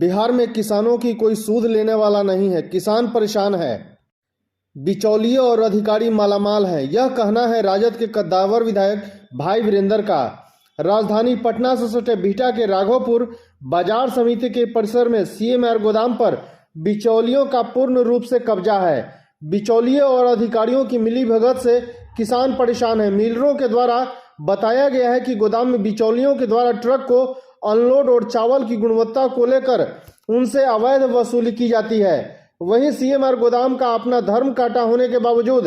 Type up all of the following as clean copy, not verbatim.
बिहार में किसानों की कोई सूद लेने वाला नहीं है, किसान परेशान है, बिचौलिए और अधिकारी मालामाल हैं। यह कहना है राजद के कद्दावर विधायक भाई वीरेंद्र का। राजधानी पटना से सटे बिहटा के राघोपुर बाजार समिति के परिसर में सीएमआर गोदाम पर बिचौलियों का पूर्ण रूप से कब्जा है। बिचौलिए और अधिकारियों की मिलीभगत से किसान परेशान हैं। मिलरों के द्वारा बताया गया है कि गोदाम में बिचौलियों के द्वारा ट्रक को अनलोड और चावल की गुणवत्ता को लेकर उनसे अवैध वसूली की जाती है। वहीं सीएमआर गोदाम का अपना धर्म काटा होने के बावजूद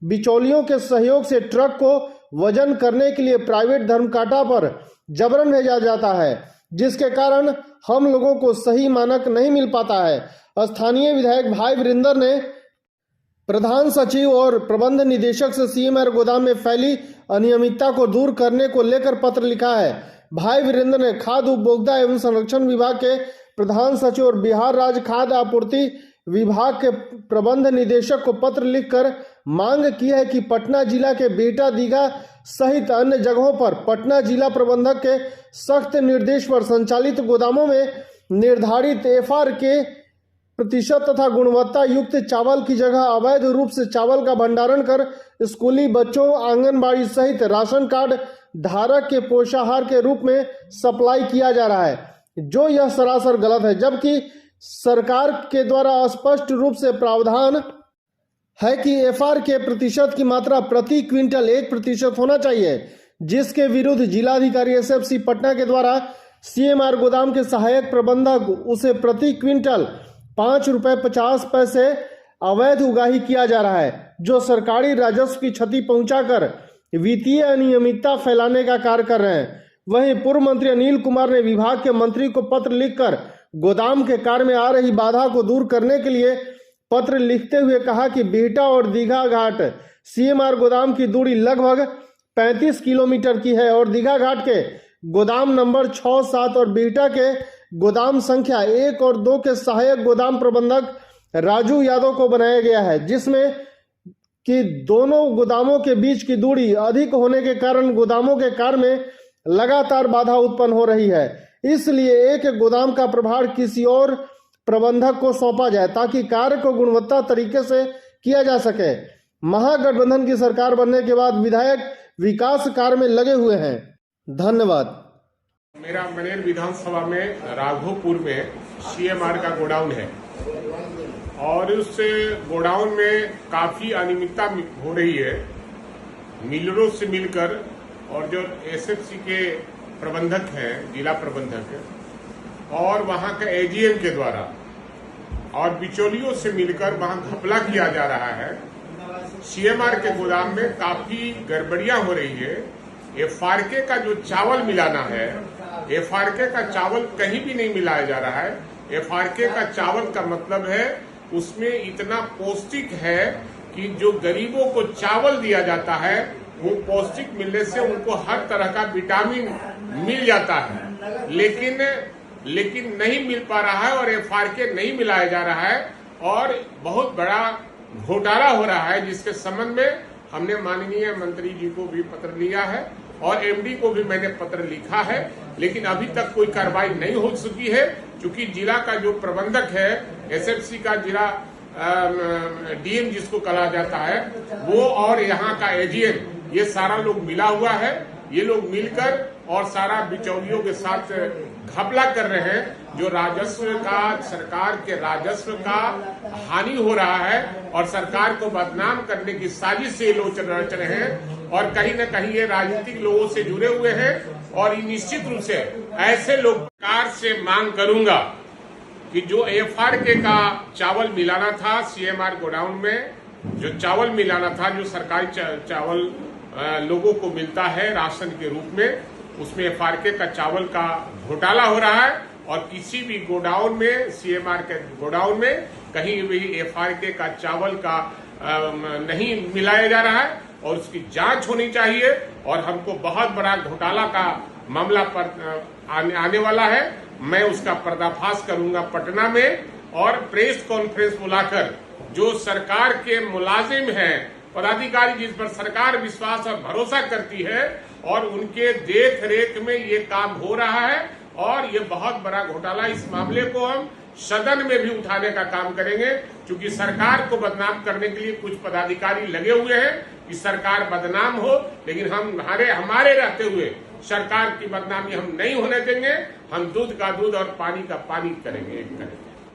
बिचौलियों के सहयोग से ट्रक को वजन करने के लिए प्राइवेट धर्म काटा पर जबरन भेजा जाता है, जिसके कारण हम लोगों को सही मानक नहीं मिल पाता है। स्थानीय विधायक भाई वीरेंद्र ने प्रधान सचिव और प्रबंध निदेशक से सीएमआर गोदाम में फैली अनियमितता को दूर करने को लेकर पत्र लिखा है। भाई वीरेंद्र ने खाद्य उपभोक्ता एवं संरक्षण विभाग के प्रधान सचिव और बिहार राज्य खाद्य आपूर्ति विभाग के प्रबंध निदेशक को पत्र लिखकर मांग की है कि पटना जिला के बिहटा, दीघा सहित अन्य जगहों पर पटना जिला प्रबंधक के सख्त निर्देश पर संचालित गोदामों में निर्धारित एफआर के प्रतिशत तथा गुणवत्ता युक्त चावल की जगह अवैध रूप से चावल का भंडारण कर स्कूली बच्चों, आंगनबाड़ी सहित राशन कार्ड धारक के पोषाहार के रूप में सप्लाई किया जा रहा है, जो यह सरासर गलत है। जबकि सरकार के द्वारा स्पष्ट रूप से प्रावधान है कि एफआर के प्रतिशत की मात्रा प्रति क्विंटल 1% होना चाहिए, जिसके विरुद्ध जिलाधिकारी एसएफसी पटना के द्वारा सीएमआर गोदाम के सहायक प्रबंधक उसे प्रति क्विंटल ₹5.50 अवैध उगाही किया जा रहा है, जो सरकारी राजस्व की क्षति पहुंचाकर वित्तीय अनियमितता फैलाने का कार्य कर रहे हैं। वहीं पूर्व मंत्री अनिल कुमार ने विभाग के मंत्री को पत्र लिखकर गोदाम के कार्य में आ रही बाधा को दूर करने के लिए पत्र लिखते हुए कहा कि बिहटा और दीघा घाट सीएमआर गोदाम की दूरी लगभग 35 किलोमीटर की है और दीघा घाट के गोदाम नंबर 6, 7 और बिहटा के गोदाम संख्या 1 और 2 के सहायक गोदाम प्रबंधक राजू यादव को बनाया गया है, जिसमें कि दोनों गोदामों के बीच की दूरी अधिक होने के कारण गोदामों के कार्य में लगातार बाधा उत्पन्न हो रही है। इसलिए एक गोदाम का प्रभार किसी और प्रबंधक को सौंपा जाए ताकि कार्य को गुणवत्ता तरीके से किया जा सके। महागठबंधन की सरकार बनने के बाद विधायक विकास कार्य में लगे हुए हैं। धन्यवाद। मेरा मनेर विधानसभा में राघोपुर में सीएमआर का गोडाउन है और उस गोडाउन में काफी अनियमितता हो रही है। मिलरों से मिलकर और जो एसएफसी के प्रबंधक हैं, जिला प्रबंधक और वहां के एजीएम के द्वारा और बिचौलियों से मिलकर वहां घपला किया जा रहा है। सीएमआर के गोदाम में काफी गड़बड़ियां हो रही है। एफआरके का जो चावल मिलाना है, एफआरके का चावल कहीं भी नहीं मिलाया जा रहा है। एफआरके का चावल का मतलब है उसमें इतना पौष्टिक है कि जो गरीबों को चावल दिया जाता है वो पौष्टिक मिलने से उनको हर तरह का विटामिन मिल जाता है, लेकिन नहीं मिल पा रहा है और एफआरके नहीं मिलाया जा रहा है और बहुत बड़ा घोटाला हो रहा है, जिसके संबंध में हमने माननीय मंत्री जी को भी पत्र लिया है और एमडी को भी मैंने पत्र लिखा है, लेकिन अभी तक कोई कार्रवाई नहीं हो सकी है। क्योंकि जिला का जो प्रबंधक है, एसएफसी का जिला डीएम जिसको कहा जाता है, वो और यहाँ का एजीएम, ये सारा लोग मिला हुआ है। ये लोग मिलकर और सारा बिचौलियों के साथ घपला कर रहे हैं, जो राजस्व का, सरकार के राजस्व का हानि हो रहा है और सरकार को बदनाम करने की साजिश से लोग रच रहे हैं और कहीं न कहीं ये राजनीतिक लोगों से जुड़े हुए हैं। और निश्चित रूप से ऐसे लोग सरकार से मांग करूंगा कि जो एफआरके का चावल मिलाना था सीएमआर गोडाउन में, जो चावल मिलाना था, जो सरकारी चावल लोगों को मिलता है राशन के रूप में, उसमें एफआरके का चावल का घोटाला हो रहा है और किसी भी गोडाउन में, सीएमआर के गोडाउन में कहीं भी एफआरके का चावल का नहीं मिलाया जा रहा है और उसकी जांच होनी चाहिए। और हमको बहुत बड़ा घोटाला का मामला पर आने वाला है। मैं उसका पर्दाफाश करूंगा पटना में और प्रेस कॉन्फ्रेंस बुलाकर जो सरकार के मुलाजिम हैं, पदाधिकारी जिस पर सरकार विश्वास और भरोसा करती है और उनके देख रेख में ये काम हो रहा है और ये बहुत बड़ा घोटाला, इस मामले को हम सदन में भी उठाने का काम करेंगे, क्योंकि सरकार को बदनाम करने के लिए कुछ पदाधिकारी लगे हुए हैं कि सरकार बदनाम हो, लेकिन हमारे रहते हुए सरकार की बदनामी हम नहीं होने देंगे। हम दूध का दूध और पानी का पानी करेंगे।